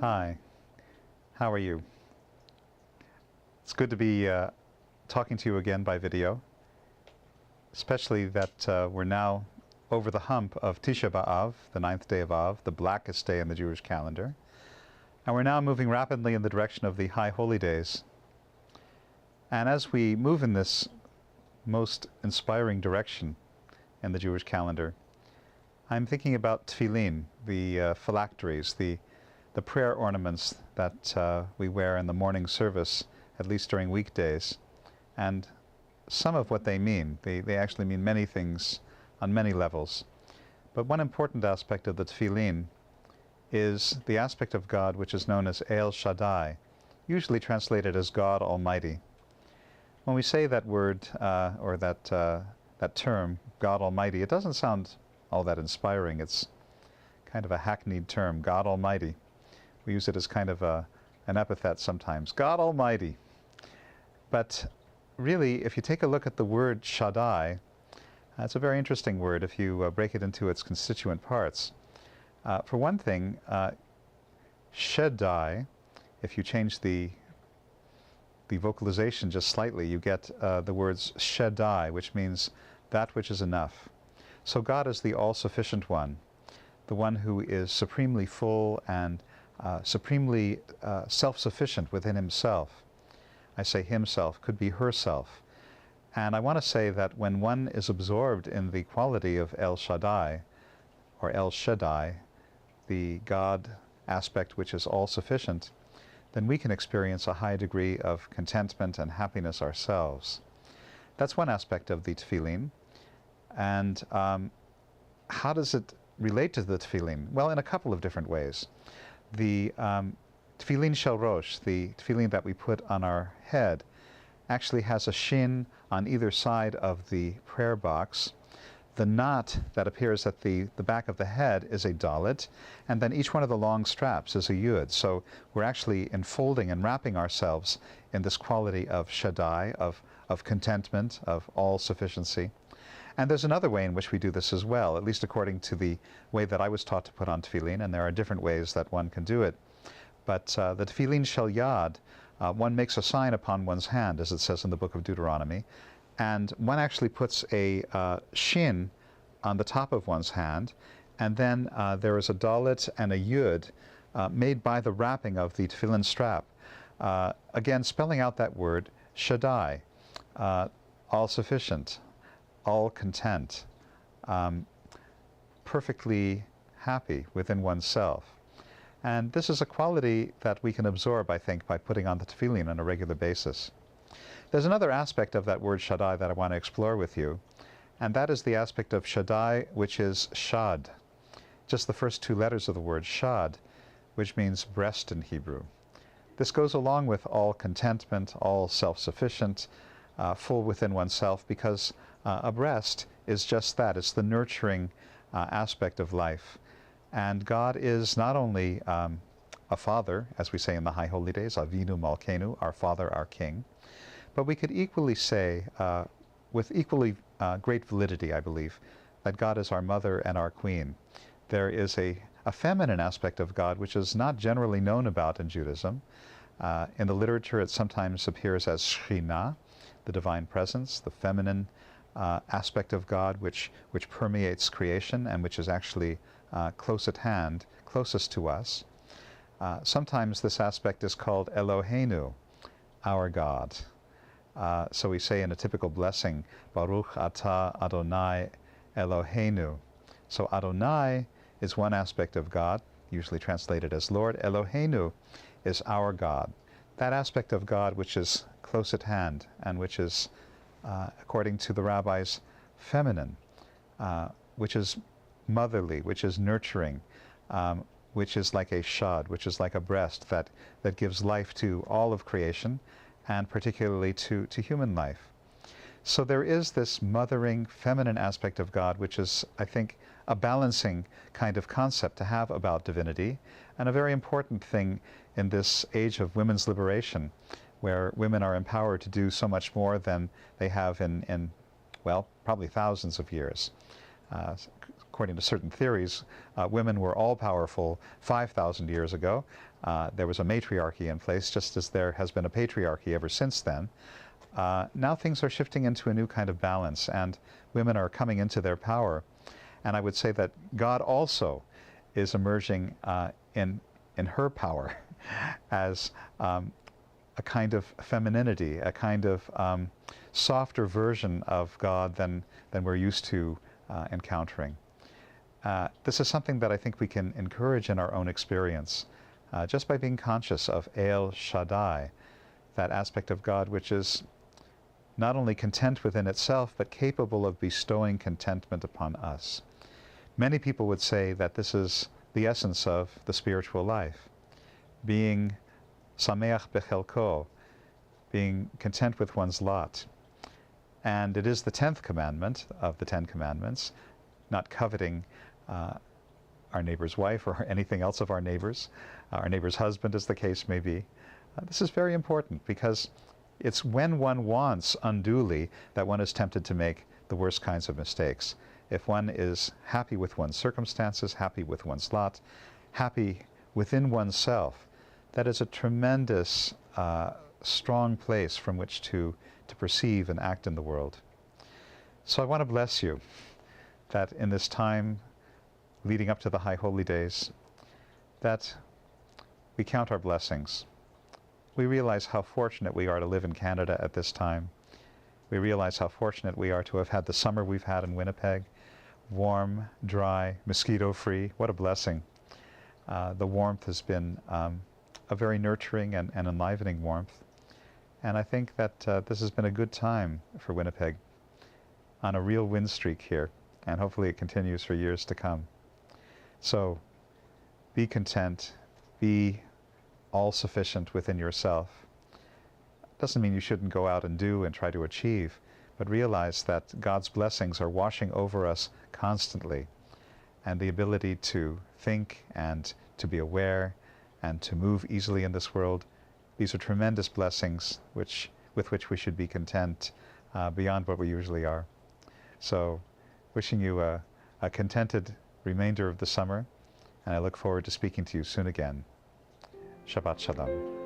Hi, how are you? It's good to be talking to you again by video, especially that we're now over the hump of Tisha B'Av, the 9th day of Av, the blackest day in the Jewish calendar, and we're now moving rapidly in the direction of the High Holy Days. And as we move in this most inspiring direction in the Jewish calendar, I'm thinking about tefillin, the phylacteries, the prayer ornaments that we wear in the morning service, at least during weekdays, and some of what they mean. They actually mean many things on many levels. But one important aspect of the tefillin is the aspect of God which is known as El Shaddai, usually translated as God Almighty. When we say that word, or that term, God Almighty, it doesn't sound all that inspiring. It's kind of a hackneyed term, God Almighty. We use it as kind of an epithet sometimes, God Almighty. But really, if you take a look at the word Shaddai, it's a very interesting word if you break it into its constituent parts. For one thing, Shaddai, if you change the vocalization just slightly, you get the words Shaddai, which means that which is enough. So God is the all-sufficient one, the one who is supremely full and supremely self-sufficient within himself. I say himself, could be herself. And I want to say that when one is absorbed in the quality of El Shaddai, or El Shaddai, the God aspect which is all-sufficient, then we can experience a high degree of contentment and happiness ourselves. That's one aspect of the tefillin. And how does it relate to the tefillin? Well, in a couple of different ways. The tefillin shel rosh, the tefillin that we put on our head, actually has a shin on either side of the prayer box. The knot that appears at the back of the head is a dalet, and then each one of the long straps is a yud. So we're actually enfolding and wrapping ourselves in this quality of Shaddai, of contentment, of all-sufficiency. And there's another way in which we do this as well, at least according to the way that I was taught to put on tefillin, and there are different ways that one can do it. But the tefillin shel yad, one makes a sign upon one's hand, as it says in the book of Deuteronomy, and one actually puts a shin on the top of one's hand, and then there is a dalet and a yud made by the wrapping of the tefillin strap. Again, spelling out that word, Shaddai, all-sufficient, all content, perfectly happy within oneself. And this is a quality that we can absorb, I think, by putting on the tefillin on a regular basis. There's another aspect of that word Shaddai that I want to explore with you, and that is the aspect of Shaddai, which is Shad. Just the first two letters of the word Shad, which means breast in Hebrew. This goes along with all contentment, all self-sufficient, full within oneself, because a breast is just that. It's the nurturing aspect of life. And God is not only a father, as we say in the High Holy Days, Avinu Malkeinu, our Father, our King, but we could equally say, with equally great validity, I believe, that God is our mother and our queen. There is a feminine aspect of God which is not generally known about in Judaism. In the literature, it sometimes appears as Shekhinah, the divine presence, the feminine aspect of God which permeates creation and which is actually close at hand, closest to us. Sometimes this aspect is called Eloheinu, our God. So we say in a typical blessing, Baruch Atah Adonai Eloheinu. So Adonai is one aspect of God, usually translated as Lord. Eloheinu is our God. That aspect of God which is close at hand and which is, according to the rabbis, feminine, which is motherly, which is nurturing, which is like a shad, which is like a breast that gives life to all of creation, and particularly to human life. So there is this mothering, feminine aspect of God, which is, I think, a balancing kind of concept to have about divinity, and a very important thing in this age of women's liberation, where women are empowered to do so much more than they have in well, probably thousands of years. According to certain theories, women were all-powerful 5,000 years ago, there was a matriarchy in place, just as there has been a patriarchy ever since then. Now things are shifting into a new kind of balance, and women are coming into their power. And I would say that God also is emerging in her power as a kind of femininity, a kind of softer version of God than we're used to encountering. This is something that I think we can encourage in our own experience, just by being conscious of El Shaddai, that aspect of God which is not only content within itself, but capable of bestowing contentment upon us. Many people would say that this is the essence of the spiritual life, being sameach bechelko, being content with one's lot. And it is the 10th commandment of the 10 commandments, not coveting our neighbor's wife or anything else of our neighbor's husband, as the case may be. This is very important, because it's when one wants unduly that one is tempted to make the worst kinds of mistakes. If one is happy with one's circumstances, happy with one's lot, happy within oneself, that is a tremendous, strong place from which to perceive and act in the world. So I want to bless you that in this time leading up to the High Holy Days, that we count our blessings. We realize how fortunate we are to live in Canada at this time. We realize how fortunate we are to have had the summer we've had in Winnipeg, warm, dry, mosquito-free. What a blessing. The warmth has been a very nurturing and enlivening warmth. And I think that this has been a good time for Winnipeg, on a real win streak here, and hopefully it continues for years to come. So be content, be all-sufficient within yourself. Doesn't mean you shouldn't go out and do and try to achieve, but realize that God's blessings are washing over us constantly, and the ability to think and to be aware and to move easily in this world, these are tremendous blessings with which we should be content beyond what we usually are. So wishing you a contented remainder of the summer, and I look forward to speaking to you soon again. Shabbat Shalom.